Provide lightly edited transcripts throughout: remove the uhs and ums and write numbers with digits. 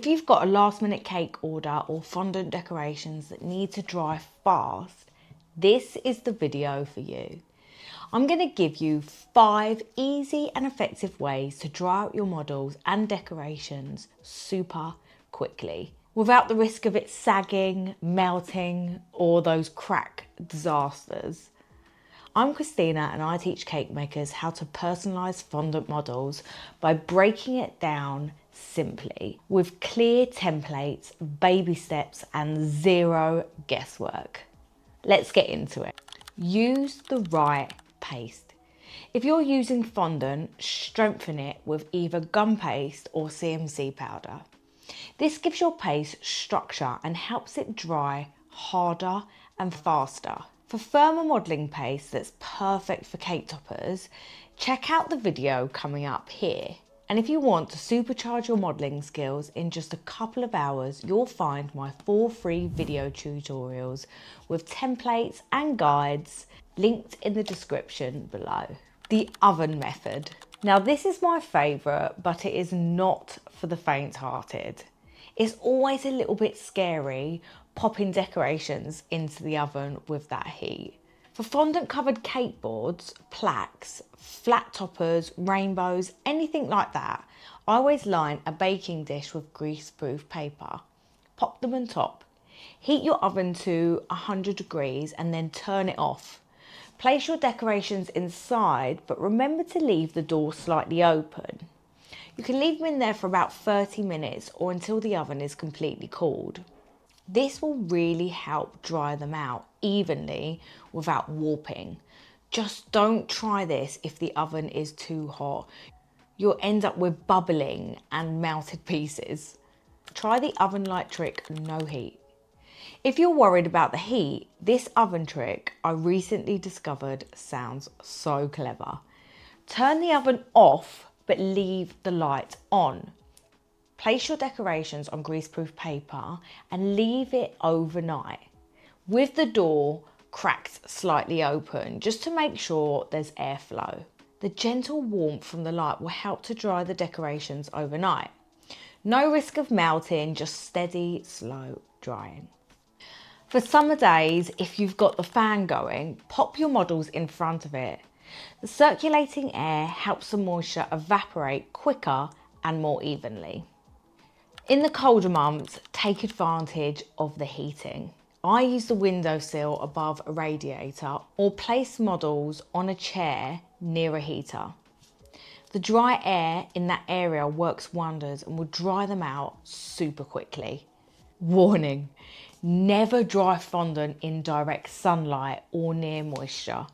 If you've got a last minute cake order or fondant decorations that need to dry fast, this is the video for you. I'm going to give you 5 easy and effective ways to dry out your models and decorations super quickly without the risk of it sagging, melting, or those crack disasters. I'm Christina and I teach cake makers how to personalise fondant models by breaking it down simply with clear templates, baby steps and zero guesswork. Let's get into it. Use the right paste. If you're using fondant, strengthen it with either gum paste or CMC powder. This gives your paste structure and helps it dry harder and faster. For firmer modelling paste that's perfect for cake toppers, check out the video coming up here. And if you want to supercharge your modelling skills in just a couple of hours, you'll find my 4 free video tutorials with templates and guides linked in the description below. The oven method. Now this is my favourite, but it is not for the faint-hearted. It's always a little bit scary popping decorations into the oven with that heat. For fondant covered cake boards, plaques, flat toppers, rainbows, anything like that, I always line a baking dish with grease-proof paper. Pop them on top. Heat your oven to 100 degrees and then turn it off. Place your decorations inside, but remember to leave the door slightly open. You can leave them in there for about 30 minutes or until the oven is completely cooled. This will really help dry them out evenly without warping. Just don't try this if the oven is too hot. You'll end up with bubbling and melted pieces. Try the oven light trick, no heat. If you're worried about the heat, this oven trick I recently discovered sounds so clever. Turn the oven off but leave the light on. Place your decorations on greaseproof paper and leave it overnight with the door cracked slightly open just to make sure there's airflow. The gentle warmth from the light will help to dry the decorations overnight. No risk of melting, just steady, slow drying. For summer days, if you've got the fan going, pop your models in front of it. The circulating air helps the moisture evaporate quicker and more evenly. In the colder months, take advantage of the heating. I use the windowsill above a radiator or place models on a chair near a heater. The dry air in that area works wonders and will dry them out super quickly. Warning, never dry fondant in direct sunlight or near moisture.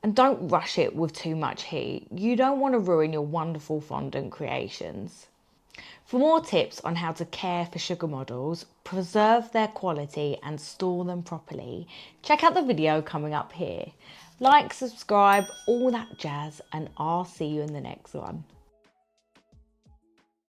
And don't rush it with too much heat. You don't want to ruin your wonderful fondant creations. For more tips on how to care for sugar models, preserve their quality and store them properly, check out the video coming up here. Like, subscribe, all that jazz, and I'll see you in the next one.